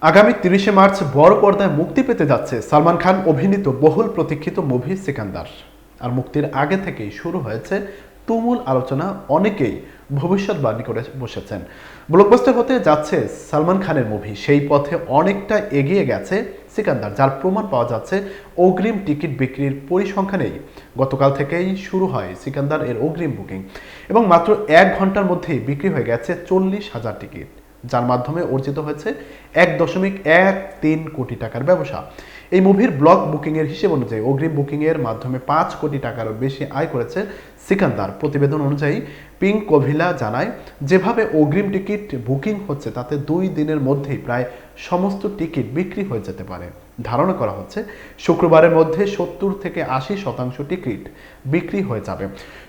আগামী ৩০শে মার্চ বড় পর্দায় মুক্তি পেতে যাচ্ছে সালমান খান অভিনীত বহুল প্রতীক্ষিত মুভি সিকান্দার। আর মুক্তির আগে থেকেই শুরু হয়েছে তুমুল আলোচনা, অনেকেই ভবিষ্যৎবাণী করে বসেছেন। ব্লকবাস্টার হতে যাচ্ছে সালমান খানের মুভি, সেই পথে অনেকটা এগিয়ে গেছে সিকান্দার, যার প্রমাণ পাওয়া যাচ্ছে অগ্রিম টিকিট বিক্রির পরিসংখ্যানেই। গতকাল থেকেই শুরু হয় সিকান্দার এর অগ্রিম বুকিং এবং মাত্র ১ ঘন্টার মধ্যেই বিক্রি হয়ে গেছে ৪০,০০০ টিকিট, যার মাধ্যমে অর্জিত হয়েছে ১.১৩ কোটি টাকার ব্যবসা। এই মুভির ব্লক বুকিংয়ের হিসেব অনুযায়ী অগ্রিম বুকিংয়ের মাধ্যমে ৫ কোটি টাকারও বেশি আয় করেছে সিকান্দার। প্রতিবেদন অনুযায়ী পিঙ্ক কোভিলা জানায়, যেভাবে অগ্রিম টিকিট বুকিং হচ্ছে তাতে ২ দিনের মধ্যেই প্রায় সমস্ত টিকিট বিক্রি হয়ে যেতে পারে। ধারণা করা হচ্ছে শুক্রবারের মধ্যে ৭০ থেকে ৮০% টিকিট বিক্রি হয়ে যাবে।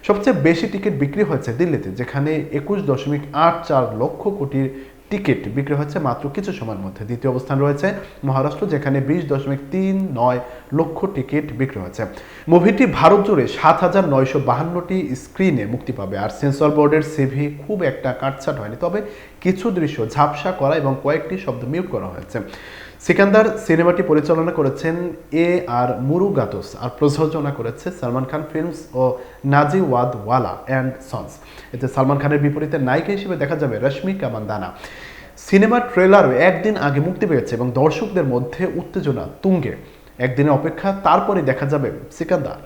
সবচেয়ে বেশি টিকিট বিক্রি হয়েছে দিল্লিতে, যেখানে ২১.৮৪ লক্ষ কোটির টিকিট বিক্রি হচ্ছে মাত্র কিছু সময়ের মধ্যে। দ্বিতীয় অবস্থান রয়েছে মহারাষ্ট্র, যেখানে ২০.৩৯ লক্ষ টিকিট বিক্রি হয়েছে। মুভিটি ভারত জুড়ে ৭,৯৫২টি স্ক্রিনে মুক্তি পাবে। আর সেন্সর বোর্ডের সিভি খুব একটা কাটছাট হয়নি, তবে কিছু দৃশ্য ঝাপসা করা এবং কয়েকটি শব্দ মিউট করা হয়েছে। সিকান্দার সিনেমাটি পরিচালনা করেছেন আর মুরুগাতোস, আর প্রযোজনা করেছে Salman Khan films O নাজিওয়াদওয়ালা and sons. এতে সালমান খানের বিপরীতে নায়িকা হিসেবে দেখা যাবে রশ্মিকা মান্দানা। সিনেমার ট্রেলারও একদিন আগে মুক্তি পেয়েছে এবং দর্শকদের মধ্যে উত্তেজনা তুঙ্গে। একদিনের অপেক্ষা, তারপরে দেখা যাবে সিকান্দার।